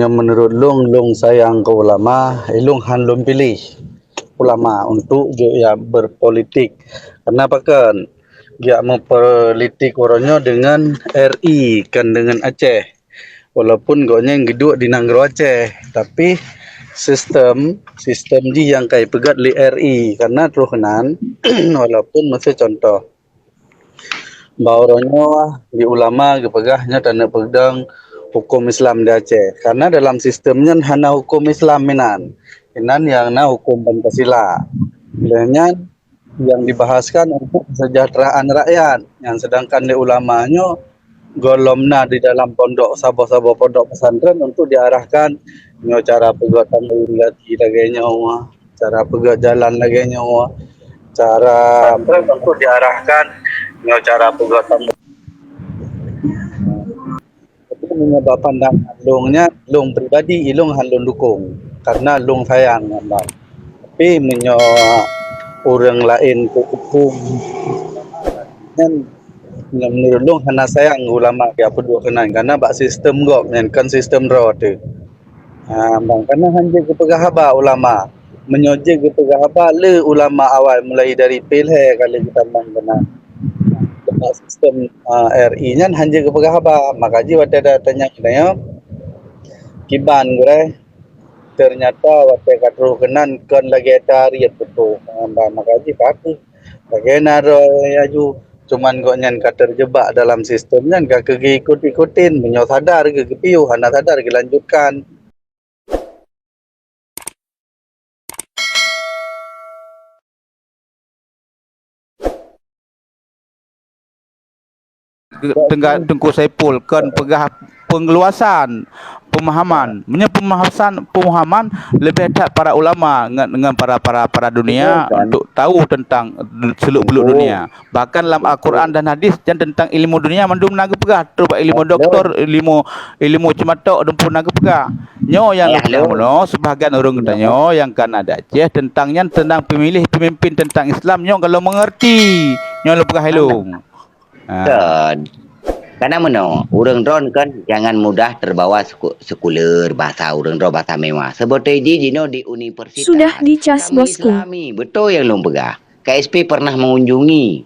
Yang menurut Long sayang ke ulama, Long han Long pilih ulama untuk dia berpolitik. Kenapa kan? Dia mempolitik orangnya dengan RI kan dengan Aceh. Walaupun goknya yang geduk di Nanggro Aceh, tapi sistem di yang kai pegat li RI karena teruhanan walaupun masih contoh bauronyo di ulama gepegahnya tanda pedang hukum Islam di Aceh karena dalam sistemnya hanya hukum Islam minan yang na hukum Pancasila dan yang dibahaskan untuk kesejahteraan rakyat yang sedangkan di ulamanya golomna di dalam pondok sabah-sabah pondok pesantren untuk diarahkan cara perbuatan lagi laganya cara pegat jalan laganya cara untuk diarahkan cara perbuatan itu menyebabkan long pribadi ilung halung dukung karena long sayang tapi orang lain ke hukum kan yang menurut long hana sayang ulama dia pedua kenan karena bak sistem gok kan sistem roh tu bang karena hanya ke pegahaba ulama menyoje ke pegahaba le ulama awal mulai dari pilhe kali kita bang kena sistem RI nya hanya ke pegahaba makaji wada tanya kita kiban gure ternyata wate katru kenan kan lagi tariat betul makaji pakai bagaimana aju cuman kok nyan terjebak dalam sistemnya gak ikut-ikutin menyo sadar ke kepiu hana sadar dilanjutkan Tengku Saipul kan pegah pengeluasan pemahaman pemahaman lebih dekat para ulama dengan para dunia untuk tahu tentang seluk-beluk dunia bahkan dalam Al-Quran dan hadis dan tentang ilmu dunia mandum naga pegah terus ilmu doktor ilmu cematok dan pun naga pegah nyo yang sebahagian orang katanya yang kan ada Aceh tentangnya tentang pemimpin tentang Islam nyo kalau mengerti nyo lu pegah helung kan karena orang drone kan jangan mudah terbawa sekuler bahasa orang drone bahasa mewah sebetulnya di universitas sudah dicas bosku Islami betul yang lu pegah KSP pernah mengunjungi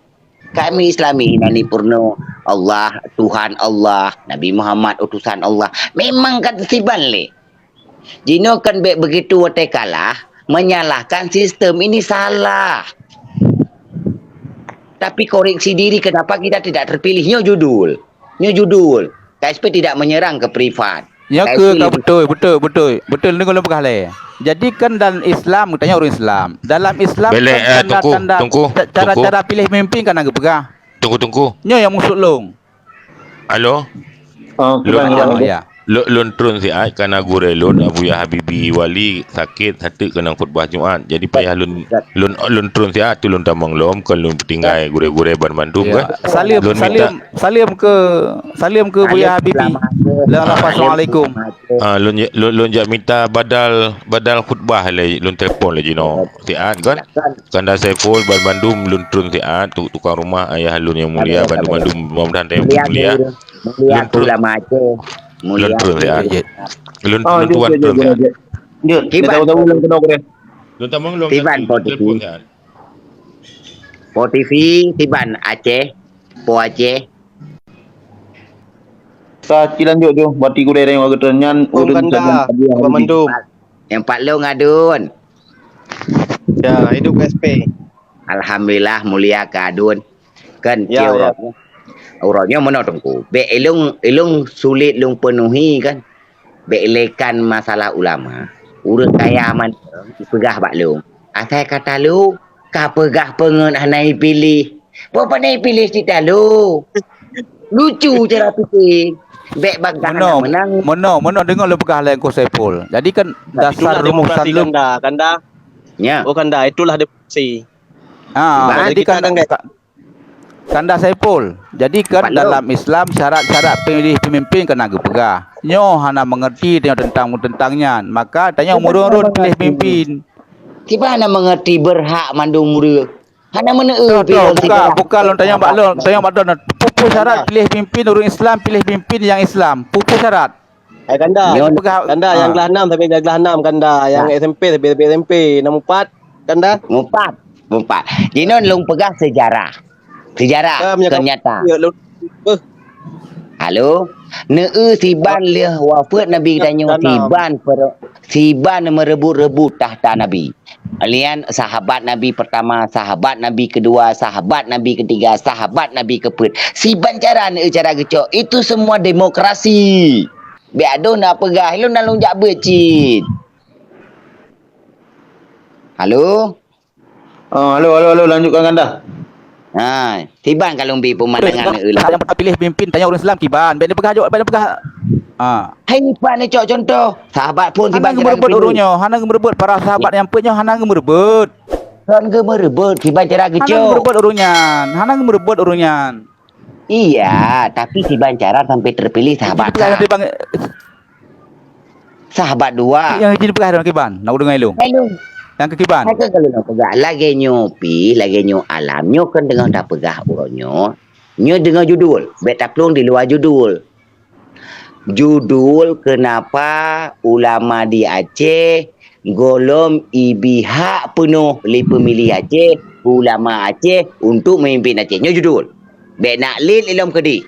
kami Islami nani purno Allah Tuhan Allah Nabi Muhammad utusan Allah memang kan siban le Jino kan begitu wate kalah menyalahkan sistem ini salah. Tapi koreksi diri kenapa kita tidak terpilih. Nyo judul. KSP tidak menyerang ke privat. Ya ke betul ni kalau berkali. Jadi kan dalam Islam tanya orang Islam. Dalam Islam kan tanda cara pilih pemimpin kan agak pegah. Tunggu. Nyo yang musuh long. Halo. Ya. Lon turun siat karena gure lon Abuya Habibi Wali sakit hati kena khutbah Jumaat. Jadi payah lon turun siat tu lon tamang lom kan lon tinggal gure-gure Bandung kan. Salim ke Buya Habibi. Assalamualaikum. Lon jak minta badal khutbah le lon telefon le jino siat kan. Kanda Saiful Bandung lon turun siat tukang rumah ayah lon yang mulia Bandung mudah-mudahan yang mulia. Lon ulama Aceh. Lun turun ya. Lun tuan turun ya. Tiban lun tamang lun. Tiban Po TV Tiban Aceh. Po Aceh. Sa lanjut tu bati gure yang wagetanyan urun Bandung. Yang Pak Long adun. Ya, hidup SP. Alhamdulillah mulia ke adun. Kan ya. Orangnya mana tunggu. Be elung sulit lung penuhi kan. Be elekan masalah ulama. Urut kaya man pegah bak lung. Asal kata lu ka pegah pengen anai pilih. Apa nai pilih kita lu? Lucu cara fikir. Be bagah menang. Mana dengar lu pegah lain ko Saiful. Jadi kan dasar rumusan lu kanda. Ya. Oh kanda itulah demokrasi. Jadi kan Kanda Saiful. Jadi kan dalam Islam syarat-syarat pilih pemimpin kena pegah. Nyo hana mengerti tentangnya. Maka tanya umur-umur pilih pemimpin. Tiba hana mengerti berhak mandung umur. Hana bukan lo tanya Mbak Lon, pupu syarat pilih pemimpin orang Islam, pilih pemimpin yang Islam. Pupu syarat. Kanda. Nyo Kanda yang kelas 6 sampai kelas 6 Kanda. Yang SMP sampai SMP. Nombor 4 Kanda. Mumpat. Jinon long pegah sejarah. Sejarah kenyataan. Halo. Siban leh wafat Nabi tanya siban merebut-rebut tahta Nabi. Alian sahabat Nabi pertama, sahabat Nabi kedua, sahabat Nabi ketiga, sahabat Nabi keempat. Siban cara gecok. Itu semua demokrasi. Biado nak pegah lu nalung jak becit. Halo. Halo, lanjutkan Kanda. Tiban kalau bi pemandangan eulah. Yang pernah pilih pimpin tanya orang Islam tiban. Ben pegah jok, ben pegah. Hai pan ni contoh. Sahabat pun Hana tiban merebut urunyo, hana merebut para sahabat yang punya hana merebut. Kan ke merebut tiban cara Hana gecok. merebut urunyan. Iya, tapi tiban cara sampai terpilih sahabat. Sahabat dua. Yang jadi pegah dalam kiban. Nak dengar elong. Hello. Yang ke kiban. Hai kalau nak pegah lagi nyopi, lagi nyo alam nyo kan dengar dah pegah urunyo. Nyo dengar judul. Bet taplong di luar judul. Judul kenapa ulama di Aceh golom ibihak penuh oleh pemilih Aceh, ulama Aceh untuk memimpin Aceh. Nyo judul. Bek nak lil ilom kedi.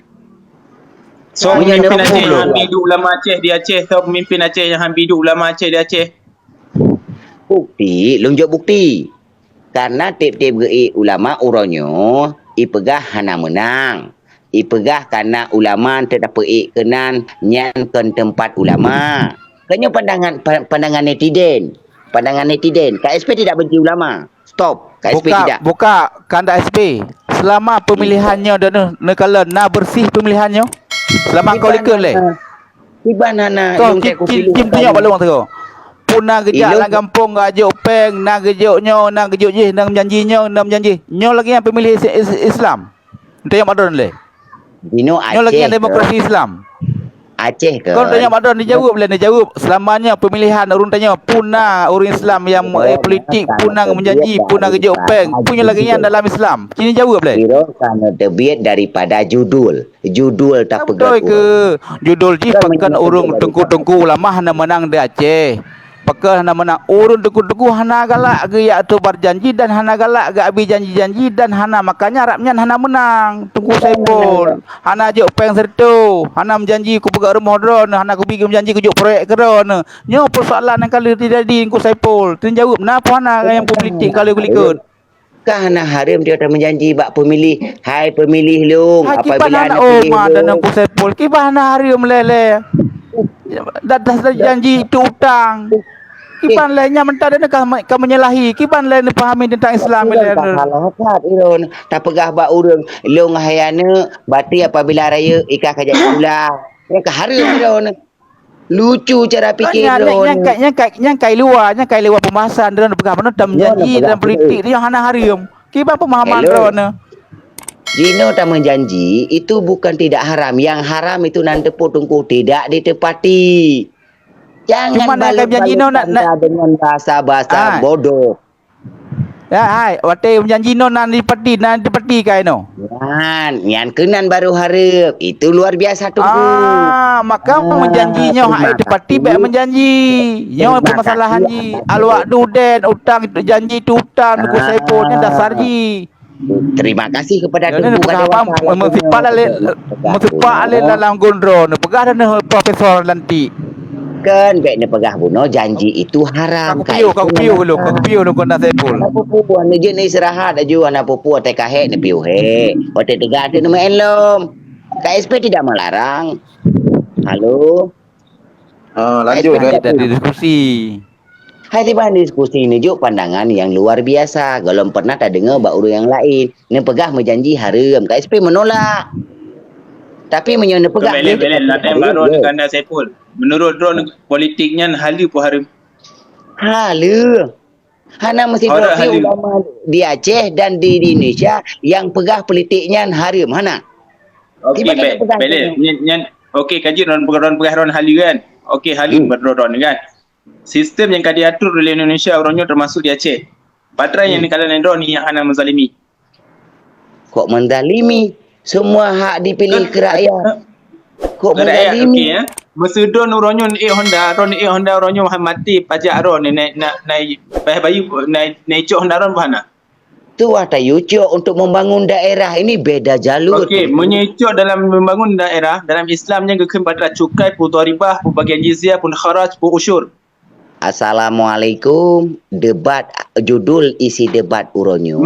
So pemimpin Aceh yang hidup ulama Aceh di Aceh atau pemimpin Aceh yang hidup ulama Aceh di Aceh? Bukti, lunjuk bukti. Karena tip-tip ulama uronyo ipegah hana menang. Ipegah karena ulama terdapat kenan nyan ke tempat ulama. Kenyo pandangan netizen. Pandangan netizen. KSP tidak benci ulama. Stop. KSP tidak. Buka Kanda SP. Selama pemilihannya dan nekala na bersih pemilihannya. Selama kau liker le. Tiban hana kau kim tengok balong tu. Puna gejak lang kampung gajuk peng na gejoknyo na gejuk je nang janjinya nam janji. Nyo lagi yang pemilih Islam. Tengok madon le. Dino Aceh. Nyo lagi yang demokrasi Islam. Aceh ke? Kau tanya madon dijawab boleh dijawab. Selamanya pemilihan urun tanya puna orang Islam yang politik puna menjanji puna gejuk peng punya lagi yang dalam Islam. Kini jawab boleh. Kira karena terbit daripada judul. Judul tak pegang. Betul ke? Judul ji pakan urung tengku-tengku ulama hana menang di Aceh. Pakai hana menang urun tengku-tengku hana galak ge ya tu berjanji dan hana galak ge abi janji-janji dan hana makanya harapnya hana menang. Tengku Saipul. Hana juk peng sertu. Hana menjanji ku pegang rumah dron, hana ku pergi menjanji ku juk proyek keron. Nyo persoalan yang kali tidak di ku Saipul. Tin jawab napa hana yang politik kali ku likut. Kerana harim dia dah menjanji bak pemilih. Hai pemilih long. Apabila anda Omar dan aku Saipul. Kibana harim lele. Dah janji itu utang. Kiban lainnya mentah dan kau menyalahi. Kiban lain pahami tentang Islam. Salah kat iron. Tak pegah bak urang. Long hayana bati apabila raya ikah kajak pula. Mereka harim iron. Lucu cara fikir iron. Yang kai luar pembahasan dan pegah mana tak menjanji dalam politik dia hana harim. Kiban pemahaman iron. Jino tak menjanji itu bukan tidak haram. Yang haram itu nanti tunggu tidak ditepati. Jangan balik dengan bahasa-bahasa bodoh. Ya, hai, wate menjanji nanti peti kai no. Yan kenan baru harap. Itu luar biasa tunggu. Maka menjanjinya hai tepati baik menjanji. Nyo permasalahan ji. Alwak duden utang itu janji itu utang ku Saipulnya dasar ji. Terima kasih kepada Tunggu Kata Mengsipak alih dalam gondron. Pegah dan Profesor nanti. Kan baik nak pegah buno janji itu haram. Kau piu lu kena Saipul. Anak pupu anu je ni istirahat aja anak pupu te kahek ni piu he. Ote tiga tu nama elom. KSP tidak melarang. Halo. Lanjut Kita diskusi. Hai tiba diskusi ni juk pandangan yang luar biasa. Kalau pernah tak dengar bak urang yang lain. Ni pegah menjanji haram. KSP menolak. Tapi menyona pegah. Belen laten baru Kanda Saipul. Menurut drone politiknya halu pun haram. Halu. Hana mesti ulama di Aceh dan di Indonesia yang pegah politiknya haram. Hana. Okey, belen. Okey, kaji drone pegah drone halu kan. Okey, halu berdrone kan. Sistem yang kadi atur oleh Indonesia orangnya termasuk di Aceh. Patrai yang dikatakan drone ni yang hana menzalimi. Kok menzalimi? Semua hak dipilih ke rakyat. Kok Rakyat menzalimi? okey ya. Mesudon uronyo ni Honda uronyo mati pajak aron ni naik bayu naik cok Honda aron bahana. Tu watai yucuk untuk membangun daerah ini beda jalur. Okey, menyecok dalam membangun daerah dalam Islamnya gekem pada cukai, pu dharibah, pu bagian jizyah, pu kharaj, pu usyur. Assalamualaikum. Debat judul isi debat uronyo.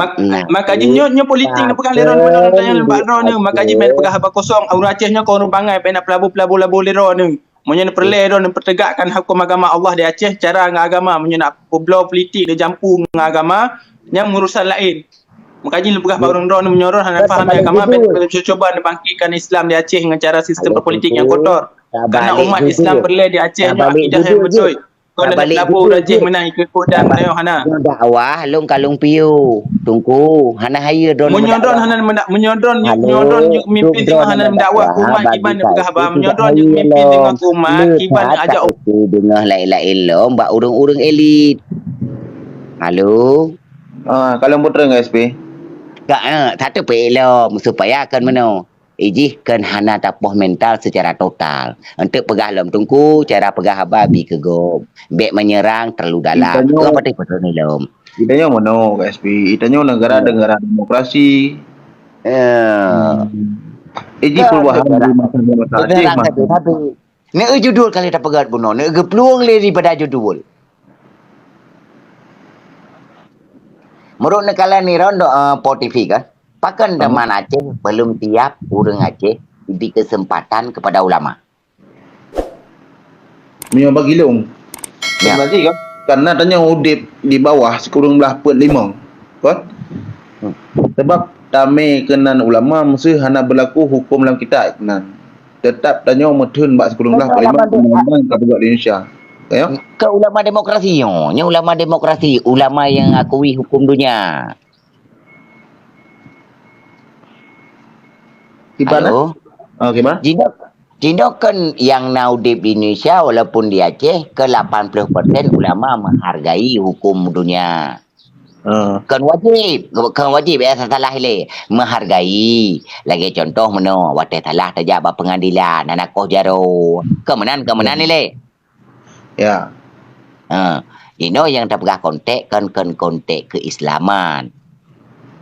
Makaji nyo politik na pegang leron benar tanya lembak ro ni. Makaji main pegang haba kosong au Acehnya kau bangai pe nak pelabu labu lero ni. Munyo nak perle ro nak pertegakkan hukum agama Allah di Aceh cara agama munyo nak pulau politik dia jampu dengan agama yang urusan lain. Makaji lebih barang ro ni menyorot hana faham agama pe cuba nak bangkitkan Islam di Aceh dengan cara sistem berpolitik yang kotor. Kerana umat Islam perle di Aceh ni akidah yang betul. Kau nak labu Aceh menang ikut kodam tayo hana. Dakwah long kalung piu. Tunggu hana haya don. Menyodron hana menyodron mimpin tengah hana mendakwah umat kiban pegah ba menyodron mimpin tengah umat kiban ajak dengar lain-lain lo mbak urang-urang elit. Halo. Kalau putra dengan SP. Tak tu pelom supaya akan meno. Kan hana tapoh mental secara total. Untuk pegah lom tungku cara pegah babi ke gom. Bek menyerang terlalu dalam. Kau patut betul ni lom. Itanya mana ke SP? Itanya negara-negara demokrasi. Perubahan di masa Aceh. Ni judul kali tak pegat buno. Ni peluang le daripada judul. Menurut nekalan ni rondo TV kan. Pakan teman Aceh belum tiap orang Aceh diberi kesempatan kepada ulama. Memang bagi long. Ya. Berarti kan? Karena tanya udip di bawah sekurang belah put 5. Kan? Sebab tamai kenan ulama mesti hana berlaku hukum dalam kitab kenan. Tetap tanya metun bak sekurang belah put 5 undang-undang Kabupaten Indonesia. Ya? Ke ulama demokrasi yo. Nya ulama demokrasi, ulama yang akui hukum dunia. Gimana? Halo? Gimana? Jindok kan yang naudip di Indonesia walaupun di Aceh ke 80% ulama menghargai hukum dunia. Kan wajib ya salah le menghargai. Lagi contoh meno wate salah tajak ba pengadilan anak koh jaro. Kemenan ni le. Ya. Ino yang terpegah kontek kan kontek keislaman.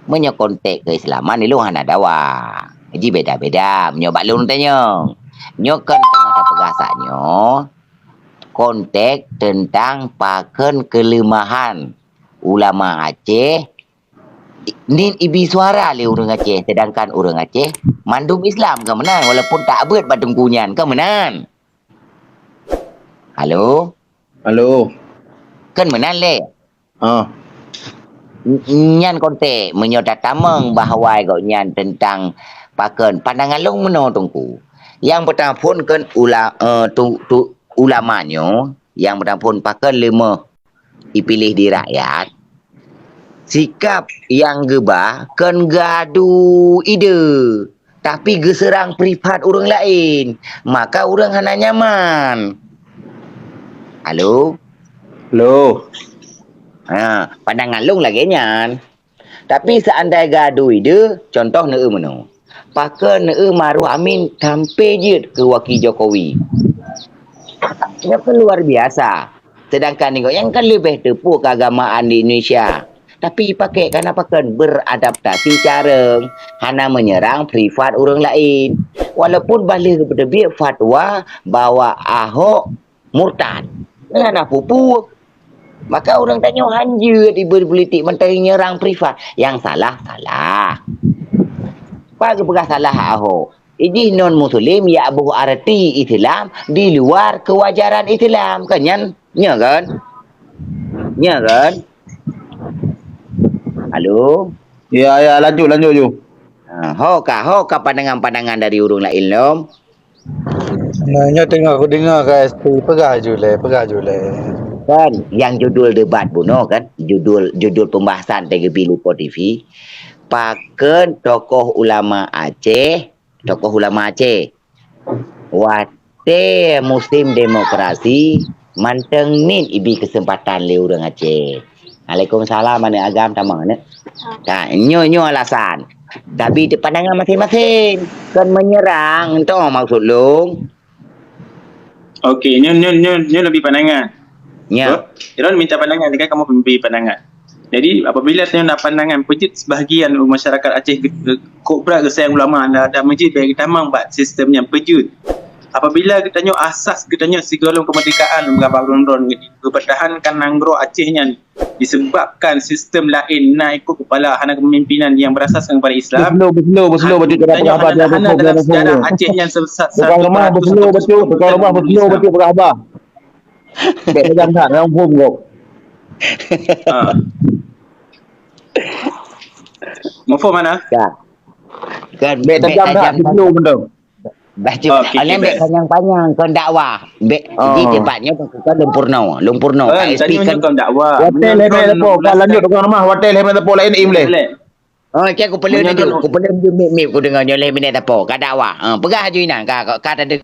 Menyo kontek keislaman ni lu hana dawa. Jadi beda-beda. Menyoba lu tanya. Nyo kan tengah terpegah saknyo kontek tentang paken kelemahan ulama Aceh. Nin ibi suara le orang Aceh. Sedangkan orang Aceh mandum Islam ke menan walaupun tak abet badung kunyan ke menan. Halo? Halo. Kan menan le. Nyan kontek menyodar tameng bahawa kau nyan tentang paken pandangan long meno tungku. Yang pertama pun kan ulamanya yang pertama pun paken lima dipilih di rakyat. Sikap yang gebah kan gaduh ide. Tapi geserang privat orang lain. Maka orang hana nyaman. Halo? Halo. Pandangan long lagi nyan. Tapi seandai gaduh ide, contoh ne meno. Pakai ne Maruf Amin sampai je ke wakil Jokowi. Ia kan luar biasa. Sedangkan ni yang kan lebih tepuk keagamaan di Indonesia. Tapi pakai kan apa kan beradaptasi cara hana menyerang privat orang lain. Walaupun balik kepada biar fatwa bahawa Ahok murtad. Hana pupu. Maka orang tanya hanja di berpolitik menteri nyerang privat. Yang salah. Pagi pegah salah Ahok. Ini non-Muslim ya abu arti Islam di luar kewajaran Islam. Kan? Nya kan? Halo? Ya, lanjut je. Hoka pandangan-pandangan dari orang lain lom. Nanya tengok aku dengar ke SP pegah je le. Kan yang judul debat buno kan, judul pembahasan TGP Lupo TV. Paken tokoh ulama Aceh. Wate musim demokrasi manteng nin ibi kesempatan le orang Aceh. Waalaikumsalam mana agam tamang ne. Nyo alasan. Tapi di pandangan masing-masing. Kan menyerang. Itu maksud long. Okey, nyo lebih pandangan. Ya. Iron minta pandangan, kan kamu memberi pandangan. Jadi apabila tanya nak pandangan pejit sebahagian masyarakat Aceh Kobra ke sayang ulama ada majid bagi tamang buat sistem yang pejut. Apabila kita tanya asas kita tanya segala kemerdekaan berapa ron-ron dipertahankan nanggro Acehnya disebabkan sistem lain nak ikut kepala hana kepemimpinan yang berasaskan kepada Islam. Betul betul Tanya hana dalam sejarah Aceh yang Bukan rumah betul berkhabar. Bek jam tak orang pun kok. Mafhum mana? Ya. Kan Bek jam tak betul betul. Baca alam bek panjang-panjang kon dakwah. Bek di tempatnya bukan Lumpurno. Tanya kau dakwah. Hotel lepas lepo kan lanjut tukang rumah hotel lepas lepo lain boleh. Oh, cik aku perlu dia. Aku perlu dia mip aku dengar nyoleh minit apa. Ka dakwah. Pegah je ina ka ada.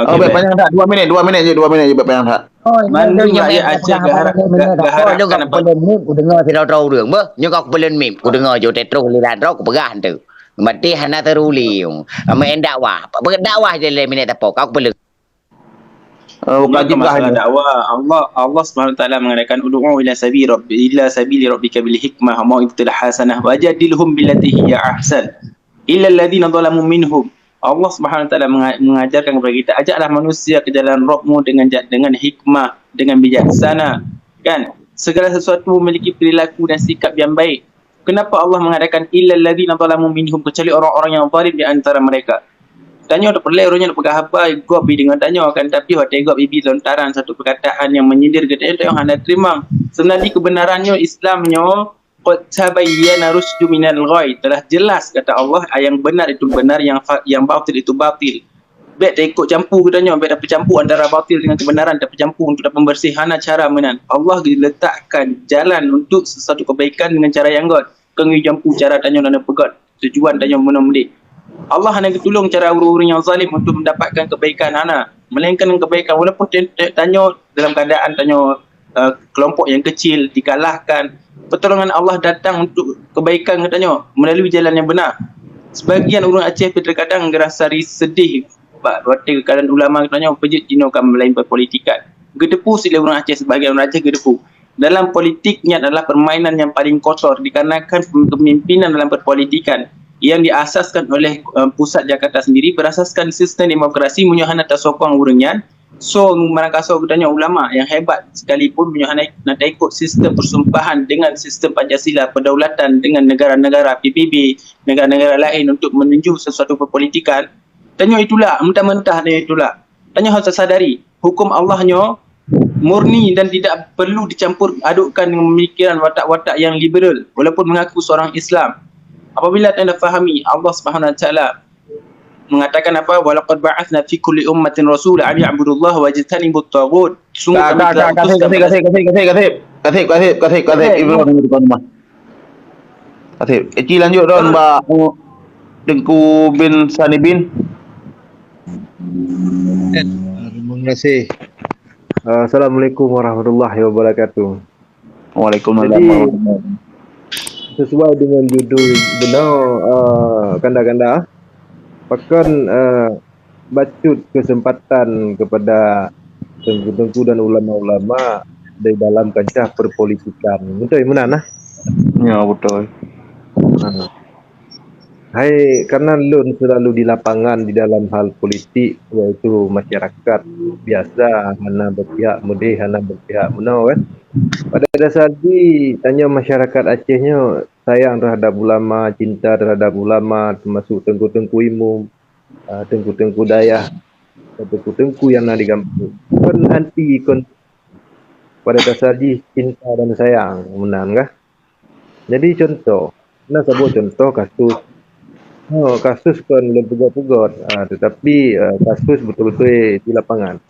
Oh, bek panjang tak 2 minit je bek panjang tak. Oh, Mandu rakyat Aceh harapkan apa mip aku dengar tahuរឿងមើញក៏ពលិនមីមaku dengar je tetro lirat ro aku pegah tu. Mati hana teruli. Main dakwah. Dakwah je le minit apa. Kau perlu Wajib dakwah. Allah Subhanahu wa taala mengatakan ud'u ila sabili rabbika bil hikmah wa mau'izatil hasanah wajadilhum billati hiya ahsan illa alladhina zalamu minhum. Allah Subhanahu wa taala mengajarkan kepada kita, ajaklah manusia ke jalan Rabbmu dengan hikmah, dengan bijaksana, kan? Segala sesuatu memiliki perilaku dan sikap yang baik. Kenapa Allah mengatakan illal ladzina zalamu minhum, kecuali orang-orang yang zalim di antara mereka. Tanya tak perlu orangnya nak pegang apa, gop dengan tanya kan, tapi hotel gop bibi lontaran satu perkataan yang menyindir ke dia yang hendak terima. Sebenarnya kebenarannya Islamnya qad tabayyana rusydu minal ghai, telah jelas kata Allah yang benar itu benar, yang batil itu batil. Baik tak ikut campur katanya, baik dapat campur antara batil dengan kebenaran, dapat campur untuk dapat membersihkan cara menan. Allah diletakkan jalan untuk sesuatu kebaikan dengan cara yang god. Kengi campur cara tanya dan pegat. Tujuan tanya menemudi. Allah hanya tolong cara orang-orang yang zalim untuk mendapatkan kebaikan hana. Melainkan kebaikan walaupun tanya dalam keadaan tanya kelompok yang kecil dikalahkan. Pertolongan Allah datang untuk kebaikan katanya melalui jalan yang benar. Sebagian orang Aceh terkadang rasa sedih waktu keadaan ulama katanya pejit jinokan melain berpolitikan. Gedepu sila orang Aceh, sebagian orang Aceh gedepu. Dalam politiknya adalah permainan yang paling kotor dikarenakan kepemimpinan dalam perpolitikan yang diasaskan oleh pusat Jakarta sendiri berasaskan sistem demokrasi munyohana tak sokong urangnya. So Marakaso katanya ulama yang hebat sekalipun munyohana nak ikut sistem persumpahan dengan sistem Pancasila, perdaulatan dengan negara-negara PBB, negara-negara lain untuk menuju sesuatu perpolitikan. Tanya itulah, mentah-mentah dia itulah. Tanya harus sadari, hukum Allahnya murni dan tidak perlu dicampur adukkan dengan pemikiran watak-watak yang liberal walaupun mengaku seorang Islam. Apabila anda fahami Allah Subhanahu wa taala mengatakan apa, walaqad ba'athna fi kulli ummatin rasula an ya'budullaha wa yajtanibut taghut. Sungguh kasih Ibrahim di depan rumah. Kasih. Eci lanjut don Mbak Tengku bin Sani bin. Terima kasih. Assalamualaikum warahmatullahi wabarakatuh. Waalaikumsalam. Sesuai dengan judul benar kanda-kanda, bahkan bacut kesempatan kepada tengku-tengku dan ulama-ulama di dalam kancah perpolitikan. Betul mana? Ya betul. Hai, karena lun selalu di lapangan di dalam hal politik, yaitu masyarakat biasa, hana berpihak mudi, hana berpihak menau kan. Pada dasar tanya masyarakat Acehnya sayang terhadap ulama, cinta terhadap ulama, termasuk tengku-tengku imum, tengku-tengku dayah, tengku-tengku yang ada di kampung. Kon anti kon pada dasar cinta dan sayang menang kah? Jadi contoh, nah sebuah contoh kasus kan belum pugot-pugot, tetapi kasus betul-betul di lapangan.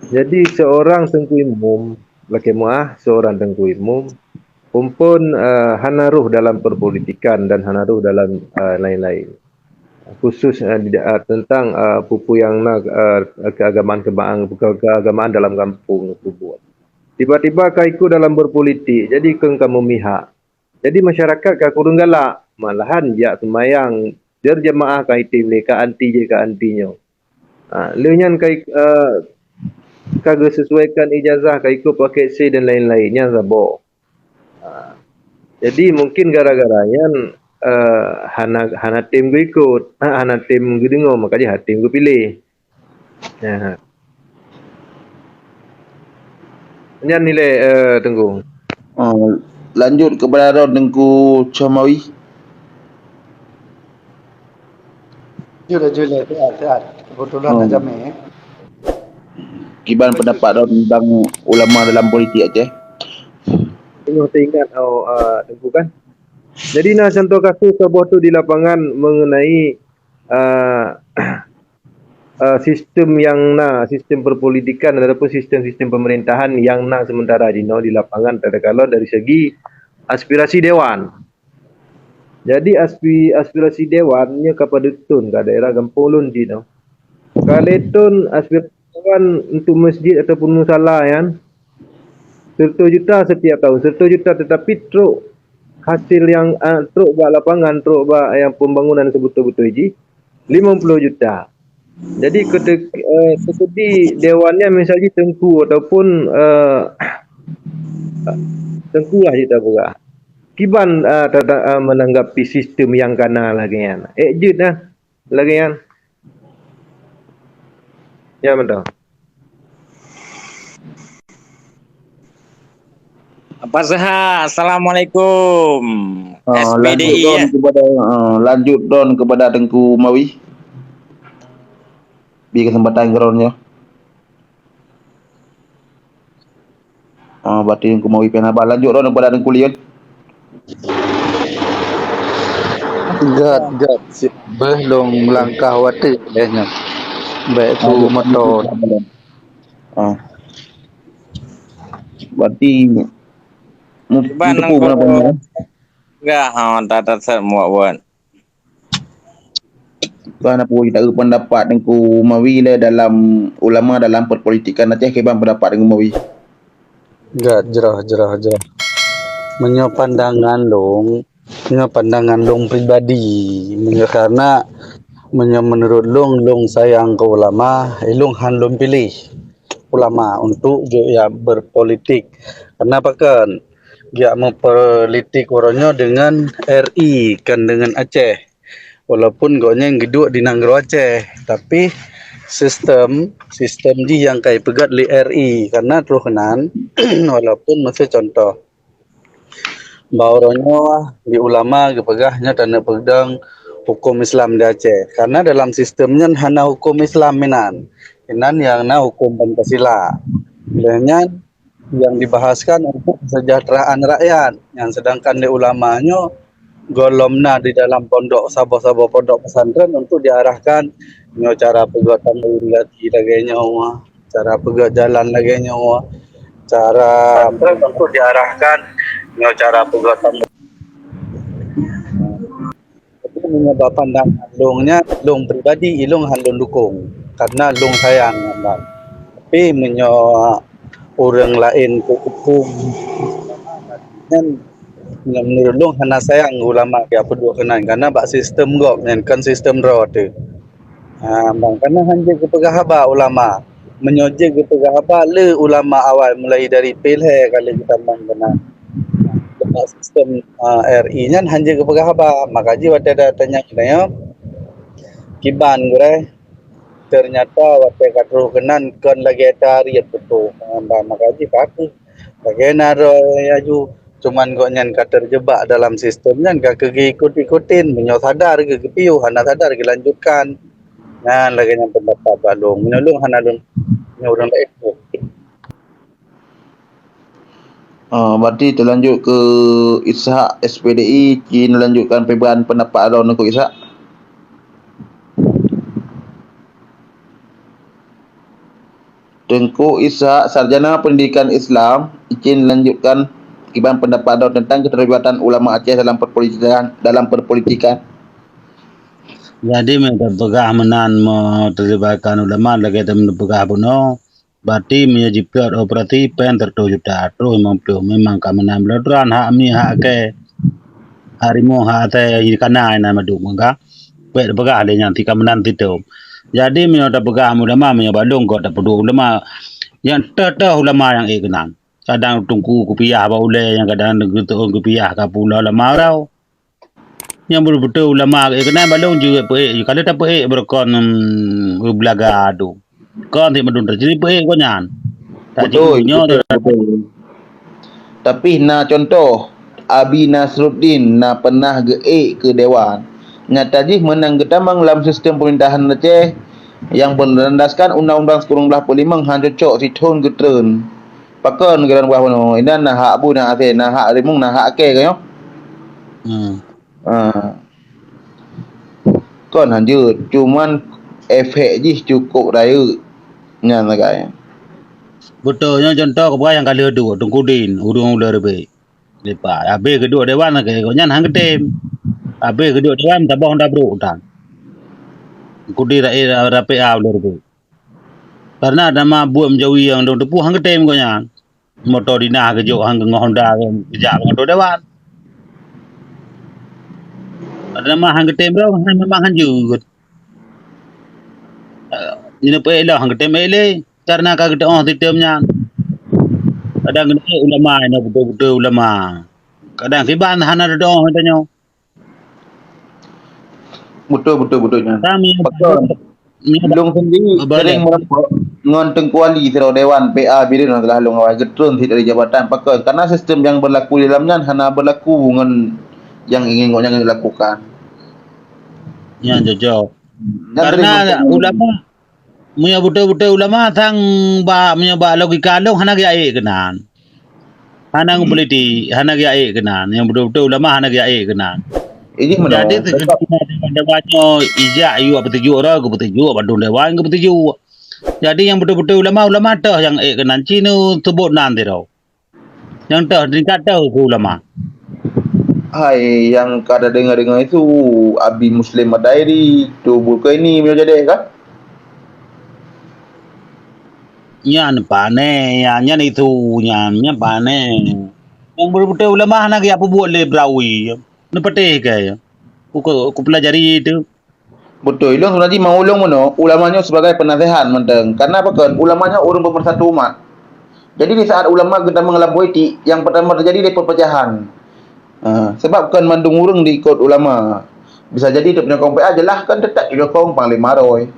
Jadi seorang tengku imum, laki muah seorang tengku imum, pun hanaruh dalam perpolitikan dan hanaruh dalam lain-lain. Khusus tentang pupu yang keagamaan dalam kampung buat. Tiba-tiba kau ikut dalam berpolitik, jadi kamu memihak. Jadi masyarakat kau kurang galak. malahan jak semayang der jemaah kai tim le ka anti je ka antinyo. Lenyan kai kagak sesuaikan ijazah kai ko pakai C dan lain-lainnya sabo. Jadi mungkin gara-garanya hana tim gue ikut, hana tim gue dengar makanya tim gue pilih. Ya. Ini nilai Tengku. Lanjut kepada Tengku Chamawi. Jula, teat. Kebetulan aja Kiban pendapat tentang ulama dalam politik Aceh. Tengok teringat Tengku kan. Jadi contoh kasus sebuah tu di lapangan mengenai sistem perpolitikan ataupun sistem pemerintahan yang sementara di lapangan kalau dari segi aspirasi dewan. Jadi aspirasi dewannya kepada tun ke daerah Gampolun di Kalau tun aspirasi dewan untuk masjid ataupun musala kan 100 juta setiap tahun, 100 juta tetapi truk hasil yang truk buat lapangan, truk buat yang pembangunan sebetul-betul ini 50 juta. Jadi ketika dewannya misalnya Tengku ataupun Tengku lah kita buka. Kiban menanggapi sistem yang kana lagi kan. Ejut lah lagi kan. Ya betul. Apa sehat? Assalamualaikum. SPDI ya. Lanjut Don kepada Tengku Mawi. Beri kesempatan groundnya. Berarti Tengku Mawi penabah. Lanjut Don kepada Tengku Lian. Gad belum melangkah watik dehnya. Baik tu motor. Berarti Ban nang enggak tak semua buat. Tuan apa kita pendapat Tengku Mawi dalam ulama dalam perpolitikan Aceh keban pendapat Tengku Mawi. Gad jerah. Menyo pandangan long pribadi. Karena menurut long sayang ke ulama, long han long pilih ulama untuk dia berpolitik. Kenapa kan? Dia mempolitik orangnya dengan RI kan dengan Aceh. Walaupun gonya yang geduk di Nanggro Aceh, tapi sistem di yang kai pegat li RI karena teruhanan walaupun masih contoh bauranya di ulama kepegahnya tanda pedang hukum Islam di Aceh karena dalam sistemnya hanya hukum Islam minan yang hukum Pancasila dan yang dibahaskan untuk kesejahteraan rakyat yang sedangkan di ulamanya golomna di dalam pondok sabah pondok pesantren untuk diarahkan cara perbuatan lagi cara pegat jalan lagi cara untuk diarahkan cara perbuatan itu menyebab pandangan long pribadi ilung halung dukung karena long sayang tapi orang lain hukum dan menurut long hana sayang ulama dia pedua kenan karena bak sistem kan sistem roh tu karena hanya kepegahaba ulama menyojek kepegahaba le ulama awal mulai dari pilih kalau kita mengenal sistem RI nya hanya kepegahaba makanya ada tanya kena kiban gure ternyata waktu katru kenan kan lagi tariat betul makanya pakai bagaimana aju cuman kok nyan terjebak dalam sistemnya gak ikut-ikutin sadar ke kepiu hana sadar ke lanjutkan lagi yang pendapat balung menyolong hana dun orang lain berarti terlanjut ke Ishak SPDI kini lanjutkan perubahan pendapat Alon untuk Ishak. Tengku Ishak sarjana pendidikan Islam izin lanjutkan iban pendapat Alon tentang keterlibatan ulama Aceh dalam perpolitikan. Jadi mereka pegah menan terlibatkan ulama lagi teman pegah puno berarti menjadi operatif pen tertuju terus memang kami menang beladran hak mi hak ke harimau ha ate kana ina madu mangga pe begah le yang tika menanti tu jadi mio da begah ulama mio balung ko da pedu ulama yang ulama yang kenan kadang tungku kupiah ba ule yang kadang gitu kupiah ka pula ulama rau yang betul ulama kenan balung juga pe kalau tak pe berkon belaga adu kon ti medun terjadi pe ko nyan tak Betul, nyo betul. Tapi contoh Abi Nasruddin pernah ke Dewan. Nyata jih menang getamang dalam sistem pemerintahan Aceh yang berlandaskan Undang-Undang 1945 han cocok si thon getreun. Pakon geran buah no. Ina nah hak abu nah ate nah hak rimung nah hak ke kayo. Kon hanjut cuman efek jih cukup raya nya nagai. Betulnya contoh kepada yang kali dua tungkudin urung ular be lepas abe kedua dewan ke konyan hang ketem abe kedua dewan tabah honda bro utang kudi rapi ular be karena nama buat menjauhi yang dong tepu hang ketem konyan motor dina ke jok hang ngah honda kejak motor dewan ada nama hang ketem bro hang memang hang juga ini pe lah hang ketem ele karena kagak oh titemnya kadang ulama ini betul-betul ulama kadang kiban hana dong tanya betul nya. kami Long sendiri sering merepot ngon tengkuali siro dewan PA bila telah long awal getrun dari jabatan pakon karena sistem yang berlaku di dalamnya hana berlaku ngon yang ingin dilakukan. yang jauh karena ulama punya betul-betul ulama sang punya logika long hana gaya kenan hana politik hana gaya kenan yang betul-betul ulama hana gaya kenan ini jadi dewannya ijak you apa tuju orang ke tuju badung dewan ke tuju jadi yang betul-betul ulama dah yang kenan cino sebut nanti tau yang dah tingkat tahu ke ulama hai yang kada dengar itu Abi Muslim Madairi tu buka ini mau jadi kan nyan pane nyan itu nyan pane yang betul-betul ulama hana gaya apa buat le brawi ni patih ke ku pelajari itu betul ilong sebenarnya mau ulong ulamanya sebagai penasihat menteng karena apa kan ulamanya orang pemersatu umat jadi di saat ulama kita mengelabui yang pertama terjadi dari perpecahan sebab kan mandung urang diikut ulama bisa jadi dia punya kong PA jelah kan tetap didukung Panglima Roy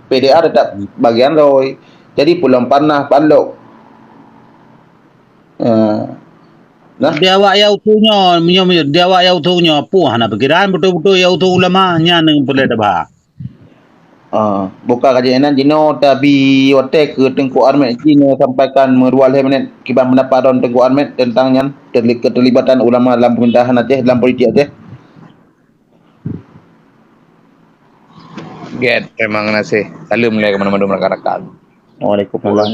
PDA tetap bagian Roy jadi pulang panah palok nah dia awak ya utuhnya dia awak ya utuhnya apa hana pikiran betul-betul ya utuh ulama nya nang boleh dah buka kajian Jino tabi otek ke Tengku Armet Jino sampaikan merual minit kiban pendapat don Tengku Armet tentang yang keterlibatan ulama dalam pemerintahan Aceh dalam politik Aceh. Get terima kasih. Salam mulai ke mana-mana rekan-rekan. Waalaikumsalam.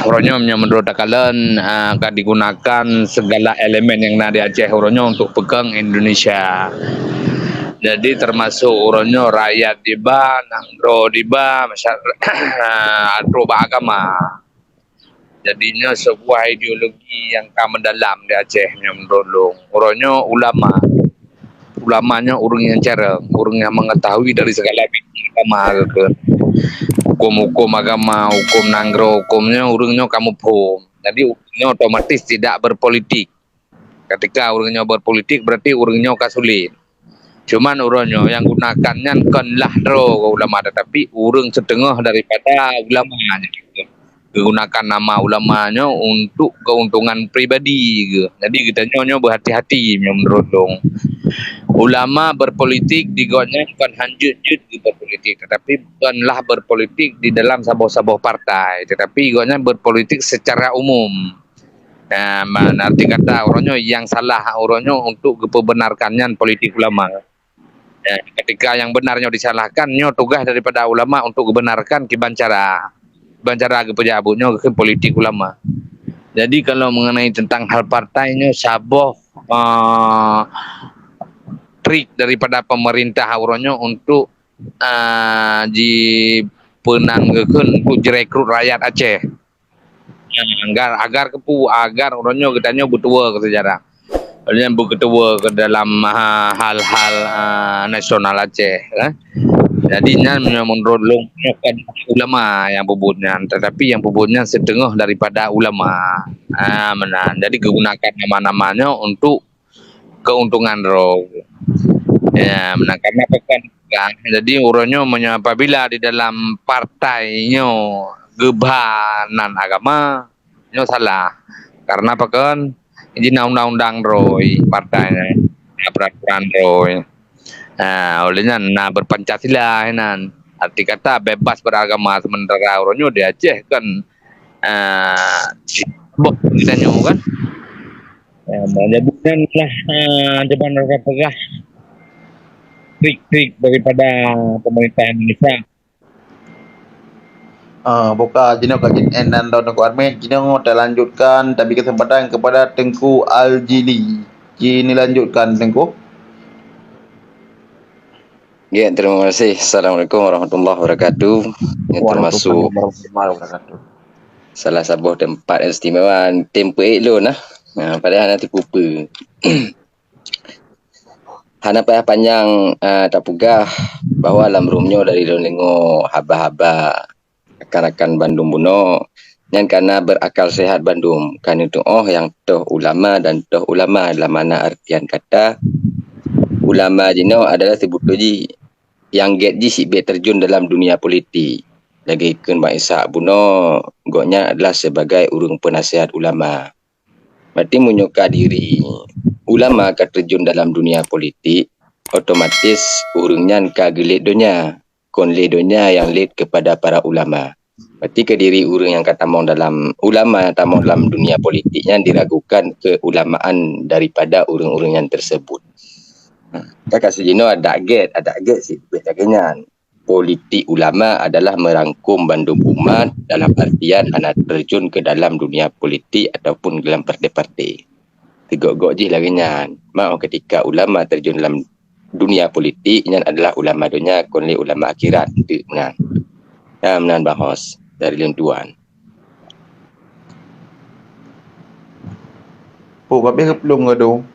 Orangnya menurut kalian akan digunakan segala elemen yang ada di Aceh orangnya untuk pegang Indonesia. Jadi termasuk orangnya rakyat diba, nangro diba, masyarakat atro beragama. Jadinya sebuah ideologi yang mendalam di Aceh yang menurut orangnya ulama. Ulamanya orang yang cereng, orang yang mengetahui dari segala agama ke hukum agama, hukum nanggro, hukumnya orangnya kamu paham. Jadi orangnya otomatis tidak berpolitik. Ketika orangnya berpolitik berarti orangnya kasulit. Cuman orangnya yang gunakannya kan lah ulama, tetapi orang setengah daripada ulama gitu. Gunakan nama ulamanya untuk keuntungan pribadi gitu. Jadi kita nyonya berhati-hati menurut dong. Ulama berpolitik digotnya bukan hanjut-jut di berpolitik, tetapi bukanlah berpolitik di dalam sabuh-sabuh partai, tetapi igotnya berpolitik secara umum. Nah, arti kata orangnya yang salah orangnya untuk kebenarkannya politik ulama. Nah, ketika yang benarnya disalahkan, tugas daripada ulama untuk kebenarkan kibancara ke pejabatnya ke politik ulama. Jadi kalau mengenai tentang hal partainya sabuh trik daripada pemerintah orangnya untuk dipenangkan untuk direkrut rakyat Aceh agar orangnya katanya betul ke sejarah. yang berketua ke dalam hal-hal nasional Aceh kan. Jadi menurut bukan ulama yang pebutnya, tetapi yang pebutnya setengah daripada ulama. Jadi gunakan nama-namanya untuk keuntungan roh. Ya, karena pekan jadi urunnya apabila di dalam partainya gebanan agama itu salah. Karena pekan izin undang-undang roy partainya peraturan roy. Olehnya berpancasila arti kata bebas beragama, sementara orangnya di Aceh kan sibuk ditanya kan. Menyebutkan lah depan orang pegah trik-trik daripada pemerintah Indonesia. Buka jino kajian dan tahun Armin jino terlanjutkan tapi kesempatan kepada Tengku Al-Jili. Jini lanjutkan Tengku. Ya, terima kasih. Assalamualaikum warahmatullahi wabarakatuh. Yang termasuk salah satu tempat yang istimewa tempo elok nah. Padahal nanti pupa. Hana payah panjang tak pugah bahawa dalam rumnya dari lengo haba-haba rakan-rakan Bandung Buno yang karena berakal sehat Bandung kan itu yang toh ulama dan toh ulama dalam mana artian kata ulama jino adalah sebutoji yang get si be terjun dalam dunia politik. Lagi kun Mak Ishak Buno goknya adalah sebagai urung penasihat ulama. Berarti menyuka diri ulama ke terjun dalam dunia politik, otomatis urungnya ka gelit donya. Kon ledonya yang lead kepada para ulama. Berarti ke diri urung yang kata mau dalam ulama tamu dalam dunia politiknya diragukan keulamaan daripada urung-urung yang tersebut. Kakak sejino ada get sih betagenya. Politik ulama adalah merangkum Bandung umat dalam artian anak terjun ke dalam dunia politik ataupun dalam partai-partai. Tegok-gok je laginya. Mau ketika ulama terjun dalam dunia politik yang adalah ulama dunia konli ulama akhirat itu menang. Ya menan bahas dari lentuan. Pukap dia belum ngadu.